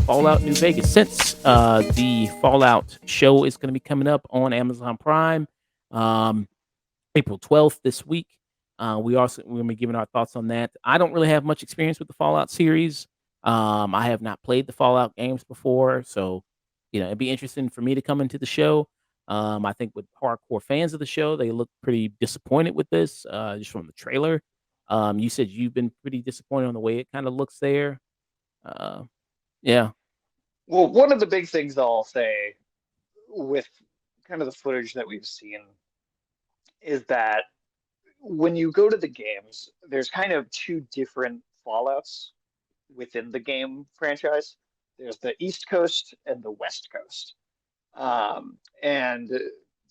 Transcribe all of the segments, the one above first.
Fallout New Vegas. Since the Fallout show is going to be coming up on Amazon Prime, um, April 12th this week. We're gonna be giving our thoughts on that. I don't really have much experience with the Fallout series. I have not played the Fallout games before, so it'd be interesting for me to come into the show. I think with hardcore fans of the show, they look pretty disappointed with this, just from the trailer. You said you've been pretty disappointed on the way it kind of looks there. Uh, yeah. Well, one of the big things I'll say with kind of the footage that we've seen is that when you go to the games, there's kind of two different Fallouts within the game franchise. There's the East Coast and the West Coast. And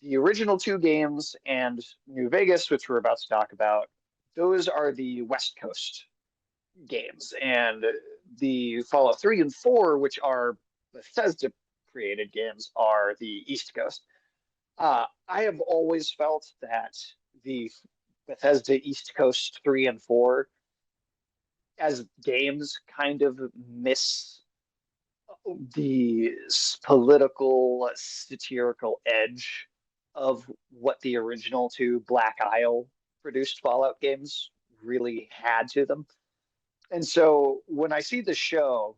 the original two games and New Vegas, which we're about to talk about, those are the West Coast games. And the Fallout 3 and 4, which are Bethesda created games, are the East Coast. I have always felt that the Bethesda East Coast 3 and 4 as games kind of miss the political satirical edge of what the original two Black Isle produced Fallout games really had to them. And so when I see the show,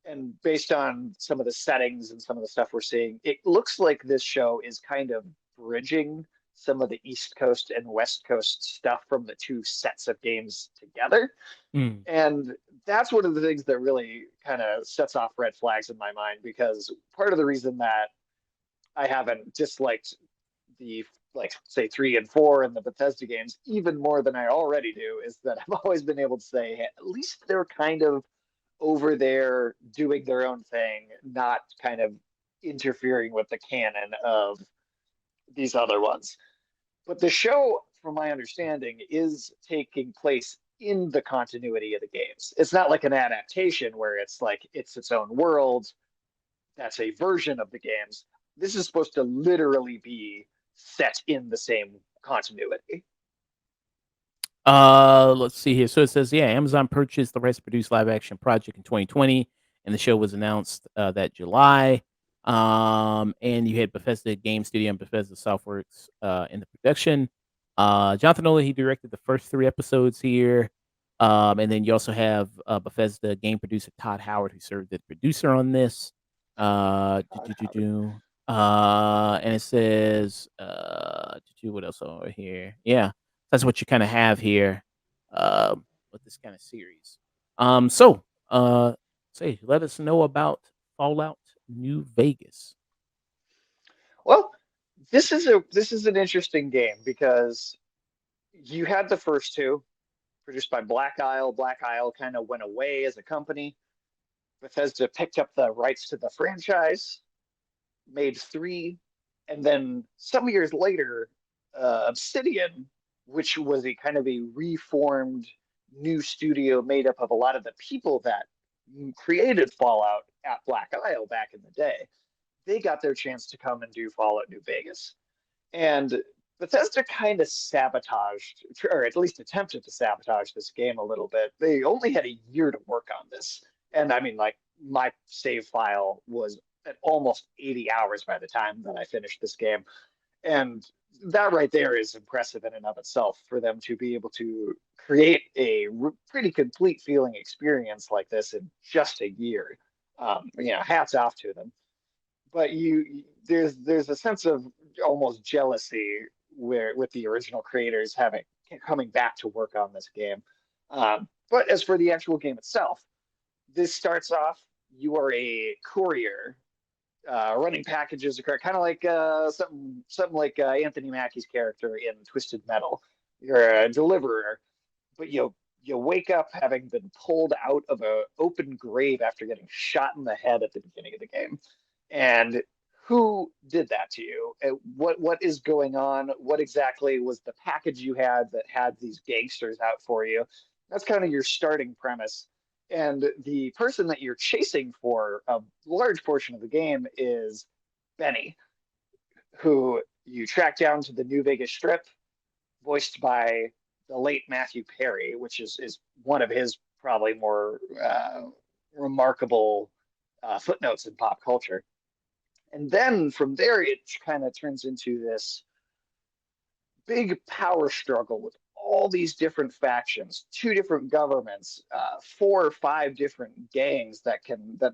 and based on some of the settings and some of the stuff we're seeing, it looks like this show is kind of bridging some of the East Coast and West Coast stuff from the two sets of games together. Mm. And that's one of the things that really kind of sets off red flags in my mind, because part of the reason that I haven't disliked the, like, say 3 and 4 in the Bethesda games even more than I already do is that I've always been able to say, hey, at least they're kind of over there doing their own thing, not kind of interfering with the canon of these other ones. But the show, from my understanding, is taking place in the continuity of the games. It's not like an adaptation where it's like it's its own world that's a version of the games. This is supposed to literally be set in the same continuity. Let's see here. So it says, yeah, Amazon purchased the rights to produce live action project in 2020, and the show was announced that July. And you had Bethesda Game Studio and Bethesda Softworks in the production. Jonathan Nolan, he directed the first 3 episodes here. And then you also have Bethesda game producer Todd Howard, who served as producer on this. Do, do, do, do. And it says, what else over here? Yeah, that's what you kind of have here with this kind of series. So, say, let us know about Fallout New Vegas. Well, this is an interesting game because you had the first two produced by Black Isle. Black Isle kind of went away as a company. Bethesda picked up the rights to the franchise, made three, and then some years later, Obsidian, which was a kind of a reformed new studio made up of a lot of the people that created Fallout at Black Isle back in the day, they got their chance to come and do Fallout New Vegas. And Bethesda kind of sabotaged, or at least attempted to sabotage this game a little bit. They only had a year to work on this. And I mean, like, my save file was at almost 80 hours by the time that I finished this game. And that right there is impressive in and of itself for them to be able to create a pretty complete feeling experience like this in just a year. Hats off to them. But there's a sense of almost jealousy where with the original creators having coming back to work on this game. But as for the actual game itself, this starts off, you are a courier running packages across, kind of like something like Anthony Mackie's character in Twisted Metal. You're a deliverer, but you wake up having been pulled out of an open grave after getting shot in the head at the beginning of the game. And who did that to you? What is going on? What exactly was the package you had that had these gangsters out for you? That's kind of your starting premise. And the person that you're chasing for a large portion of the game is Benny, who you track down to the New Vegas Strip, voiced by the late Matthew Perry, which is one of his probably more remarkable footnotes in pop culture. And then from there, it kind of turns into this big power struggle with all these different factions, two different governments, four or five different gangs that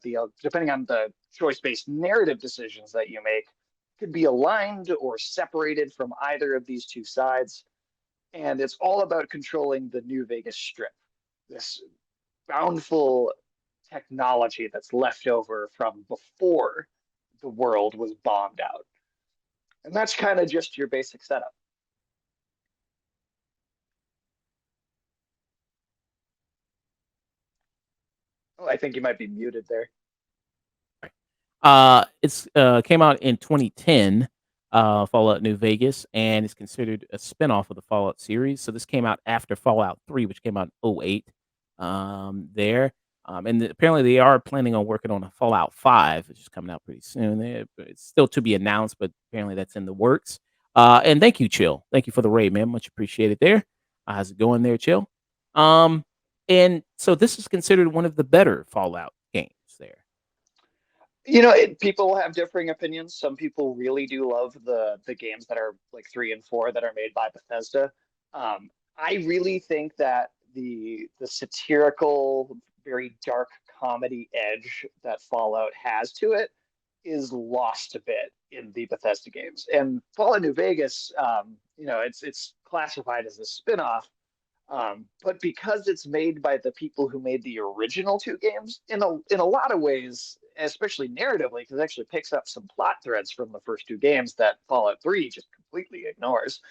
the depending on the choice-based narrative decisions that you make could be aligned or separated from either of these two sides. And it's all about controlling the New Vegas Strip, this bountiful technology that's left over from before the world was bombed out. And that's kind of just your basic setup. Oh, I think you might be muted there. It's came out in 2010, Fallout New Vegas, and it's considered a spinoff of the Fallout series. So this came out after Fallout 3, which came out in '08. There. Apparently they are planning on working on a Fallout 5, which is coming out pretty soon. It's still to be announced, but apparently that's in the works. And thank you, Chill. Thank you for the raid, man. Much appreciated there. How's it going there, Chill? Um, and so this is considered one of the better Fallout games there. People have differing opinions. Some people really do love the games that are like 3 and 4 that are made by Bethesda. I really think that the satirical, very dark comedy edge that Fallout has to it is lost a bit in the Bethesda games. And Fallout New Vegas, it's classified as a spin-off, but because it's made by the people who made the original two games, in a lot of ways, especially narratively, because it actually picks up some plot threads from the first two games that Fallout 3 just completely ignores.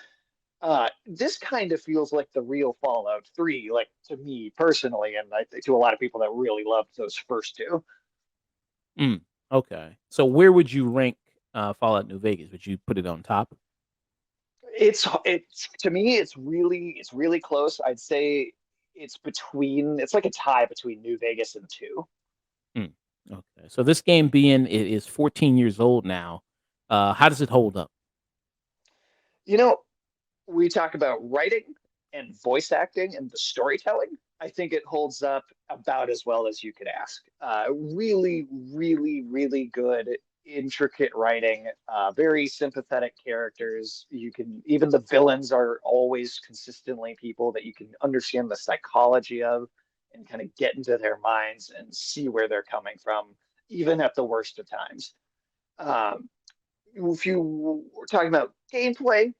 This kind of feels like the real Fallout 3, like to me personally, and I think to a lot of people that really loved those first two. Mm, okay. So where would you rank Fallout New Vegas? Would you put it on top? It's to me, it's really close. I'd say it's like a tie between New Vegas and two. Mm, okay. So this game being it is 14 years old now. How does it hold up? You know, we talk about writing and voice acting and the storytelling. I think it holds up about as well as you could ask. Really, really, really good, intricate writing. Very sympathetic characters. You can even the villains are always consistently people that you can understand the psychology of and kind of get into their minds and see where they're coming from, even at the worst of times. Um, if you were talking about gameplay,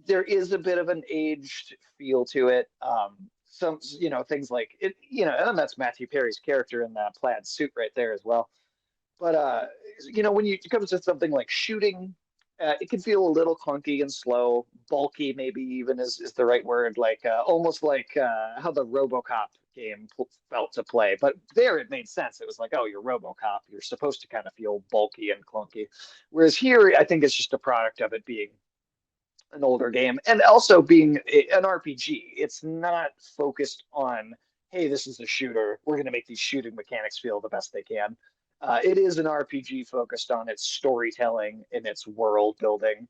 there is a bit of an aged feel to it. Some, things like it, and that's Matthew Perry's character in that plaid suit right there as well. But when it comes to something like shooting, it can feel a little clunky and slow, bulky, maybe even is the right word, like almost like how the RoboCop game felt to play. But there, it made sense. It was like, oh, you're RoboCop. You're supposed to kind of feel bulky and clunky. Whereas here, I think it's just a product of it being an older game and also being an RPG. It's not focused on, hey, this is a shooter. We're going to make these shooting mechanics feel the best they can. It is an RPG focused on its storytelling and its world building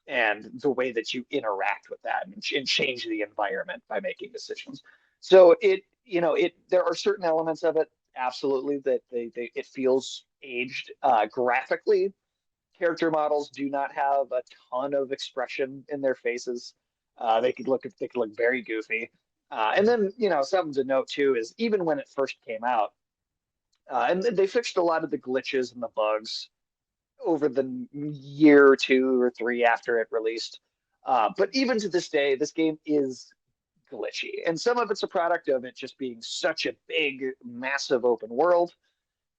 and the way that you interact with that and change the environment by making decisions. So there are certain elements of it absolutely that it feels aged graphically. Character models do not have a ton of expression in their faces. They could look very goofy. And then something to note too is even when it first came out, and they fixed a lot of the glitches and the bugs over the year or two or three after it released. But even to this day, this game is glitchy, and some of it's a product of it just being such a big, massive open world.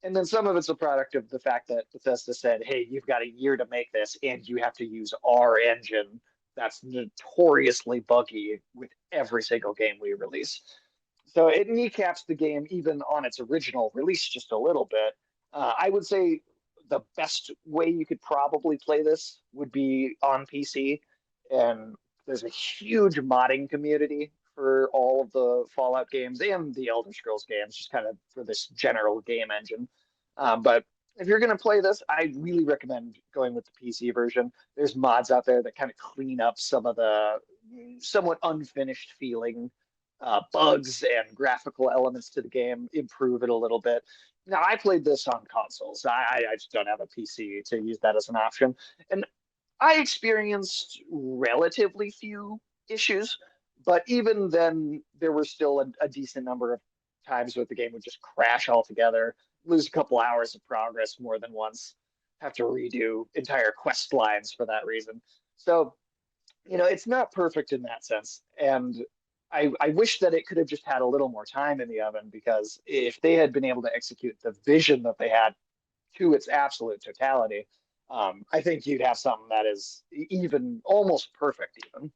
And then some of it's a product of the fact that Bethesda said, hey, you've got a year to make this, and you have to use our engine that's notoriously buggy with every single game we release. So it kneecaps the game even on its original release just a little bit. I would say the best way you could probably play this would be on PC. And there's a huge modding community for all of the Fallout games and the Elder Scrolls games, just kind of for this general game engine. But if you're gonna play this, I really recommend going with the PC version. There's mods out there that kind of clean up some of the somewhat unfinished feeling bugs and graphical elements to the game, improve it a little bit. Now, I played this on consoles. I just don't have a PC to use that as an option, and I experienced relatively few issues, but even then, there were still a decent number of times where the game would just crash altogether, lose a couple hours of progress more than once, have to redo entire quest lines for that reason. So, it's not perfect in that sense. And I wish that it could have just had a little more time in the oven because if they had been able to execute the vision that they had to its absolute totality, I think you'd have something that is even almost perfect, even.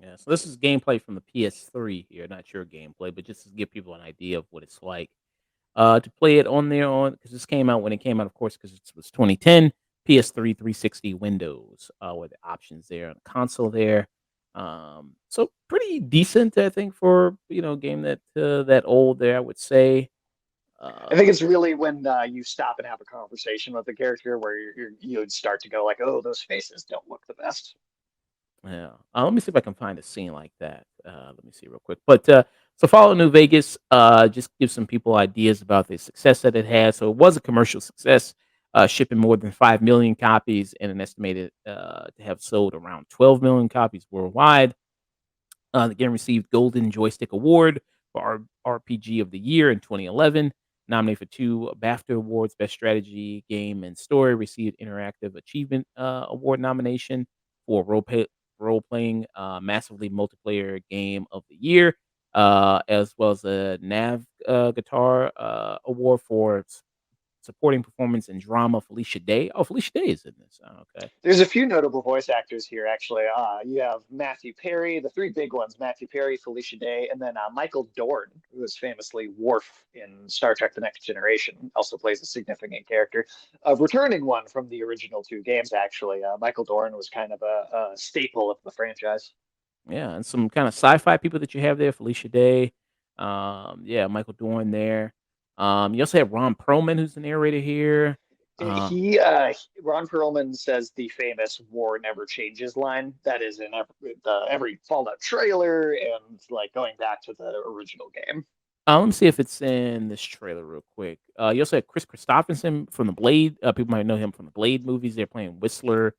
Yeah, so this is gameplay from the PS3 here, not your gameplay, but just to give people an idea of what it's like. To play it on there on because this came out when it came out, of course, because it was 2010, PS3, 360, Windows, with the options there on the console there. So pretty decent, I think, for a game that old there, I would say. I think Uh, it's really when you stop and have a conversation with the character where you'd start to go like, "Oh, those faces don't look the best." Yeah. Let me see if I can find a scene like that. Let me see real quick. But so Fallout New Vegas just gives some people ideas about the success that it had. So it was a commercial success, shipping more than 5 million copies and an estimated to have sold around 12 million copies worldwide. The game received Golden Joystick Award for RPG of the Year in 2011. Nominated for 2 BAFTA awards, Best Strategy Game and Story. Received Interactive Achievement Award nomination for role playing massively multiplayer game of the year, as well as a Nav Guitar Award for supporting performance in drama. Felicia Day. Oh, Felicia Day is in this. Oh, okay. There's a few notable voice actors here, actually. You have Matthew Perry, the three big ones: Matthew Perry, Felicia Day, and then Michael Dorn, who is famously Worf in Star Trek: The Next Generation, also plays a significant character. A returning one from the original two games, actually. Michael Dorn was kind of a staple of the franchise. Yeah, and some kind of sci-fi people that you have there, Felicia Day, yeah, Michael Dorn there. You also have Ron Perlman, who's the narrator here. Uh, Ron Perlman says the famous "War never changes" line that is in every Fallout trailer and like going back to the original game. let me see if it's in this trailer real quick. You also have Chris Christopherson from the Blade. People might know him from the Blade movies. They're playing Whistler.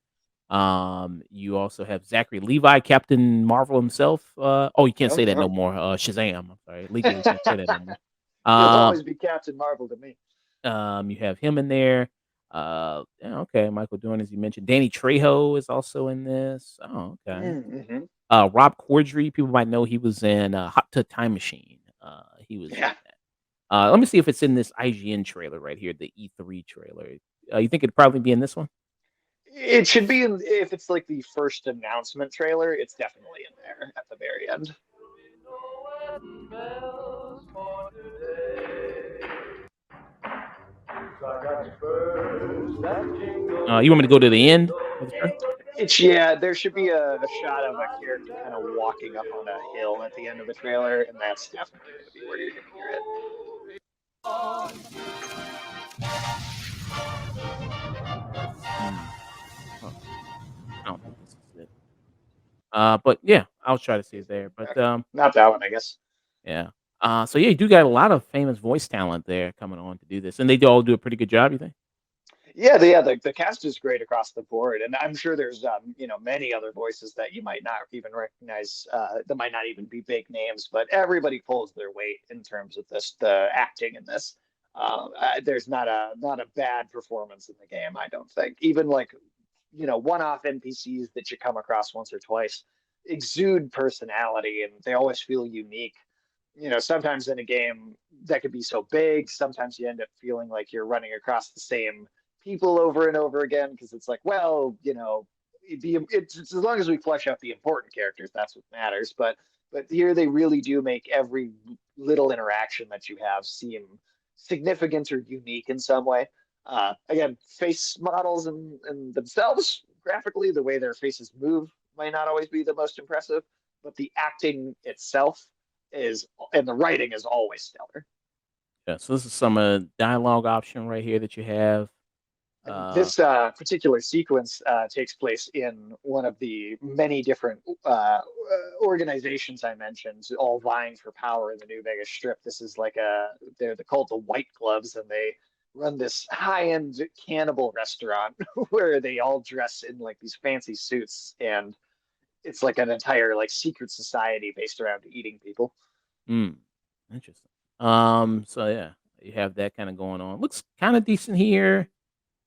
You also have Zachary Levi, Captain Marvel himself. Oh, you can't Oh, say that no sure. more. Shazam. I'm sorry, legally you can't say that no more. He'll Um, always be Captain Marvel to me. You have him in there. Yeah, okay, Michael Dorn, as you mentioned. Danny Trejo is also in this. Oh, okay. Mm-hmm. Rob Corddry, people might know he was in Hot Tub Time Machine. He was in Yeah. that. Let me see if it's in this IGN trailer right here, the E3 trailer. You think it'd probably be in this one? It should be in, if it's like the first announcement trailer, it's definitely in there at the very end. You want me to go to the end of the trailer? It's yeah, there should be a shot of a character kind of walking up on a hill at the end of the trailer, and that's definitely going to be where you're going to hear it. Hmm. Huh, I don't think this is it. But yeah, I'll try to see it there. But Not that one, I guess. yeah. So yeah, you do got a lot of famous voice talent there coming on to do this, and they do all do a pretty good job. You think? The cast is great across the board, and I'm sure there's many other voices that you might not even recognize that might not even be big names, but everybody pulls their weight in terms of the acting in this. There's not a bad performance in the game, I don't think. Even like one-off NPCs that you come across once or twice exude personality, and they always feel unique. Sometimes in a game that could be so big, sometimes you end up feeling like you're running across the same people over and over again because it's like, well, it's as long as we flesh out the important characters, that's what matters. But here they really do make every little interaction that you have seem significant or unique in some way. Again, face models and themselves graphically, the way their faces move might not always be the most impressive, but the acting itself is, and the writing is always stellar. Yeah. So this is some dialogue option right here that you have. And Uh, this particular sequence takes place in one of the many different organizations I mentioned, all vying for power in the New Vegas Strip. This is like they're called the White Gloves, and they run this high-end cannibal restaurant where they all dress in like these fancy suits, and it's like an entire like secret society based around eating people. mm, interesting. So yeah, you have that kind of going on. Looks kind of decent here.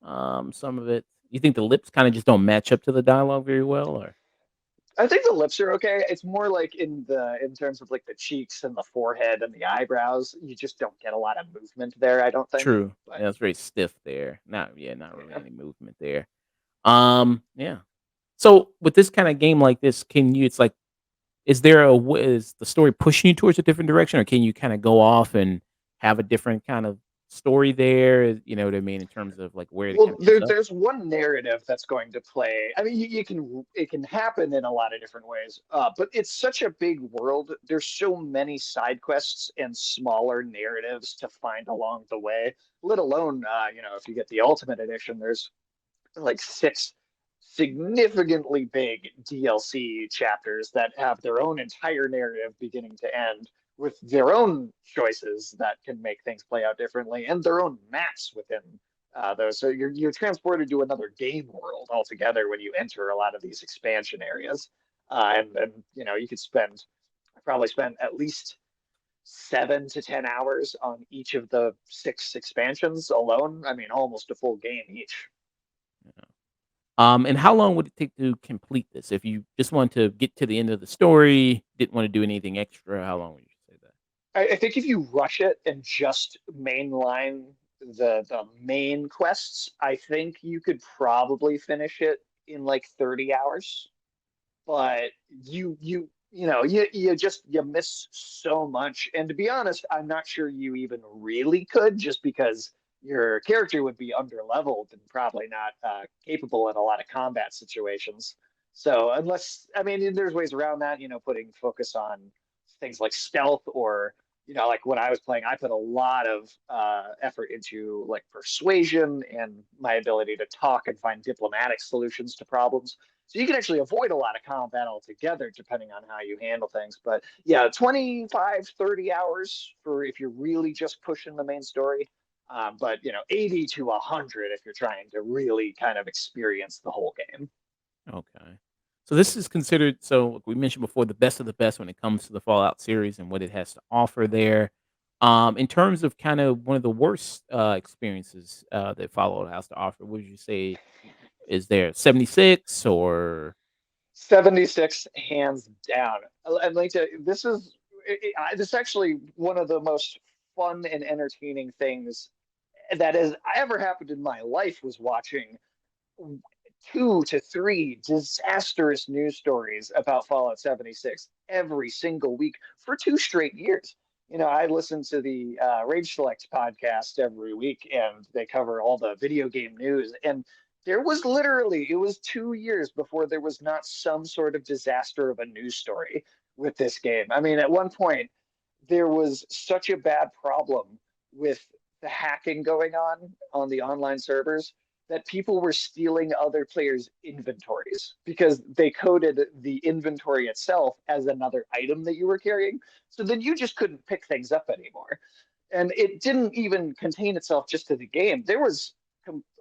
Some of it. You think the lips kind of just don't match up to the dialogue very well, or I think the lips are okay. It's more like in terms of like the cheeks and the forehead and the eyebrows, you just don't get a lot of movement there, I don't think. true? But Yeah, it's very stiff there. Not really yeah. any movement there. Yeah. So with this kind of game like this, can you? It's like, is the story pushing you towards a different direction, or can you kind of go off and have a different kind of story there? You know what I mean, in terms of like where it kind Well, of ends up. there's one narrative that's going to play. I mean, you can it can happen in a lot of different ways, but it's such a big world. There's so many side quests and smaller narratives to find along the way. Let alone, if you get the Ultimate Edition, there's like six significantly big DLC chapters that have their own entire narrative beginning to end with their own choices that can make things play out differently and their own maps within those. So you're transported to another game world altogether when you enter a lot of these expansion areas. And you could probably spend at least 7 to 10 hours on each of the six expansions alone. I mean, almost a full game each. And how long would it take to complete this? If you just want to get to the end of the story, didn't want to do anything extra, how long would you say that? I think if you rush it and just mainline the main quests, I think you could probably finish it in like 30 hours. But you miss so much. And to be honest, I'm not sure you even really could, just because your character would be under leveled and probably not capable in a lot of combat situations. So unless, I mean, there's ways around that, putting focus on things like stealth, or like when I was playing, I put a lot of effort into like persuasion and my ability to talk and find diplomatic solutions to problems. So you can actually avoid a lot of combat altogether, depending on how you handle things. But yeah, 25, 30 hours for if you're really just pushing the main story. But 80 to 100 if you're trying to really kind of experience the whole game. Okay. So this is considered, so like we mentioned before, the best of the best when it comes to the Fallout series and what it has to offer there. In terms of kind of one of the worst experiences that Fallout has to offer, would you say is there 76 or 76 hands down. And like this is actually one of the most fun and entertaining things that has ever happened in my life, was watching 2 to 3 disastrous news stories about Fallout 76 every single week for 2 straight years. I listen to the Rage Select podcast every week, and they cover all the video game news. And it was 2 years before there was not some sort of disaster of a news story with this game. I mean, at one point, there was such a bad problem with the hacking going on the online servers that people were stealing other players' inventories because they coded the inventory itself as another item that you were carrying. So then you just couldn't pick things up anymore. And it didn't even contain itself just to the game. There was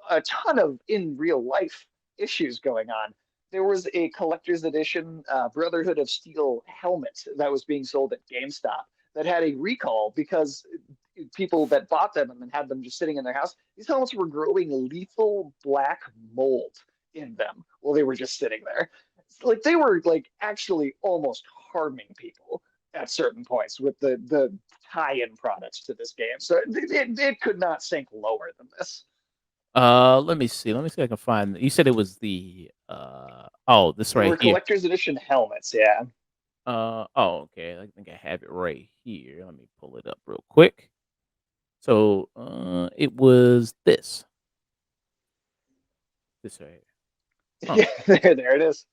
a ton of in real life issues going on. There was a collector's edition Brotherhood of Steel helmet that was being sold at GameStop that had a recall because people that bought them and then had them just sitting in their house, these helmets were growing lethal black mold in them while they were just sitting there. Like they were like actually almost harming people at certain points with the tie-in products to this game. So it could not sink lower than this. let me see. Let me see if I can find. You said it was the this They right were here. collector's edition helmets, yeah. Okay. I think I have it right here. Let me pull it up real quick. So, it was this. This right here. Huh, Yeah, there it is.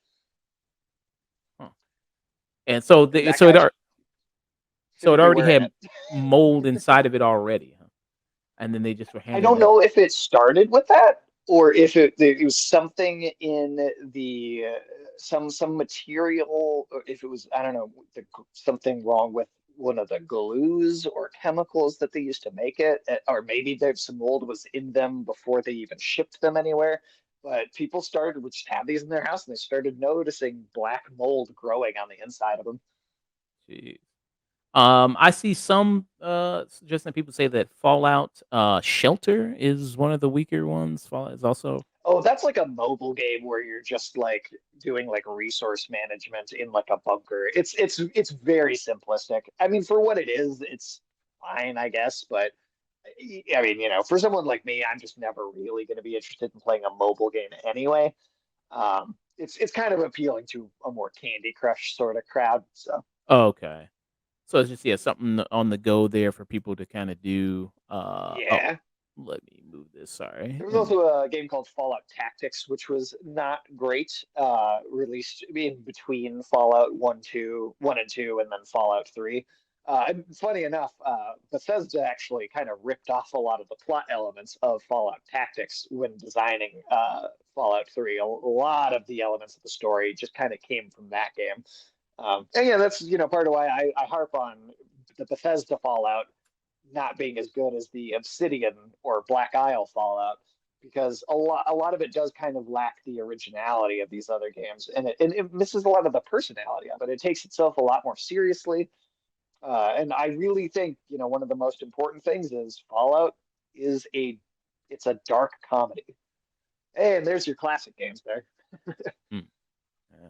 huh. And so And the that so guy so it shouldn't be already wearing had it. mold inside of it already, huh? And then they just were I handing don't that. know if it started with that, or if it was something in the some material, or if it was, I don't know, something wrong with one of the glues or chemicals that they used to make it, or maybe there's some mold was in them before they even shipped them anywhere. But people started would just have these in their house, and they started noticing black mold growing on the inside of them. Jeez. I see some suggesting people say that Fallout Shelter is one of the weaker ones. Fallout is also Oh, that's like a mobile game where you're just like doing like resource management in like a bunker. It's very simplistic. I mean, for what it is, it's fine, I guess, but I mean, for someone like me, I'm just never really going to be interested in playing a mobile game anyway. It's kind of appealing to a more Candy Crush sort of crowd. So okay. So it's just something on the go there for people to kind of do. Oh, yeah. let me move this. Sorry. There was Let me. also a game called Fallout Tactics, which was not great. Released in between Fallout 1 and 2, and then Fallout 3. And funny enough, Bethesda actually kind of ripped off a lot of the plot elements of Fallout Tactics when designing Fallout 3. A lot of the elements of the story just kind of came from that game. And yeah, that's part of why I harp on the Bethesda Fallout not being as good as the Obsidian or Black Isle Fallout, because a lot of it does kind of lack the originality of these other games, and it misses a lot of the personality of it. It takes itself a lot more seriously, and I really think one of the most important things is Fallout is it's a dark comedy. Hey, and there's your classic games there. Hmm, yeah.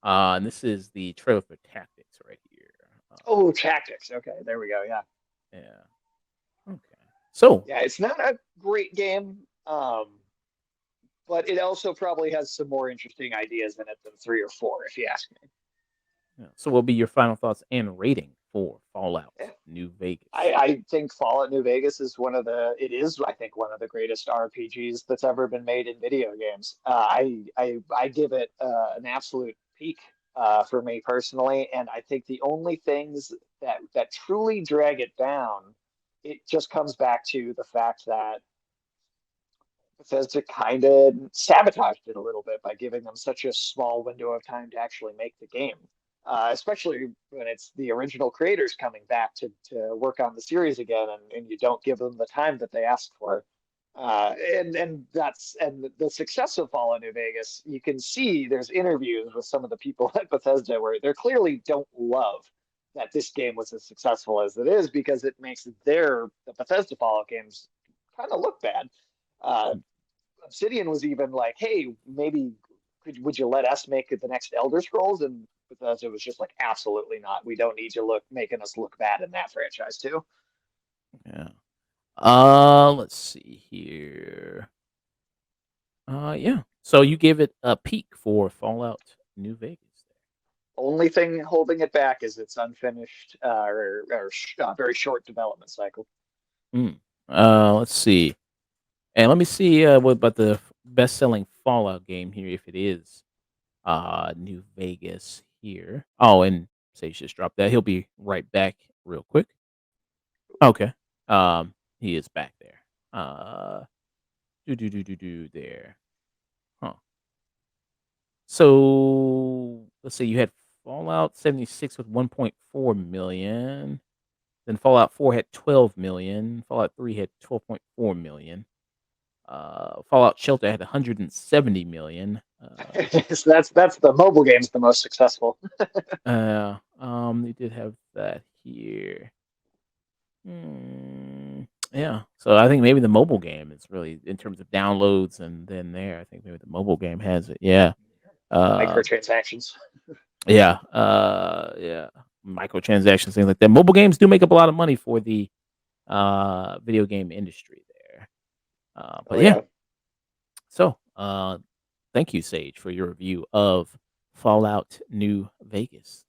And this is the trailer for Tactics right here. Oh, Tactics. Okay, there we go. Yeah, Yeah. Okay. So, yeah. It's not a great game, but it also probably has some more interesting ideas in it than 3 or 4, if you ask me. yeah. So, what will be your final thoughts and rating for Fallout Yeah. New Vegas? I think Fallout New Vegas is it is, I think, one of the greatest RPGs that's ever been made in video games. I give it an absolute peak for me personally, and I think the only things that truly drag it down, it just comes back to the fact that Bethesda kind of sabotaged it a little bit by giving them such a small window of time to actually make the game. Especially when it's the original creators coming back to work on the series again, and you don't give them the time that they asked for. And the success of Fallout New Vegas, you can see there's interviews with some of the people at Bethesda where they clearly don't love that this game was as successful as it is, because it makes the Bethesda Fallout games kind of look bad. Uh, Obsidian was even like, "Hey, maybe would you let us make the next Elder Scrolls?" And Bethesda was just like, "Absolutely not. We don't need you making us look bad in that franchise too." Yeah. Let's see here. Yeah. So you give it a peak for Fallout New Vegas. Only thing holding it back is its unfinished or very short development cycle. Hmm. Let's see. And let me see what about the best-selling Fallout game here if it is New Vegas here. Oh, and Sage just dropped that. He'll be right back real quick. Okay. He is back there. Do there. Huh. So let's see. You had Fallout 76 with 1.4 million. Then Fallout 4 had 12 million. Fallout 3 had 12.4 million. Fallout Shelter had 170 million. So that's the mobile game's the most successful. They did have that here. Yeah. So I think maybe the mobile game is really in terms of downloads, and then there, I think maybe the mobile game has it. Yeah. Uh, Microtransactions. yeah. Yeah. Microtransactions, things like that. Mobile games do make up a lot of money for the video game industry there. Oh But yeah. yeah. So thank you, Sage, for your review of Fallout New Vegas.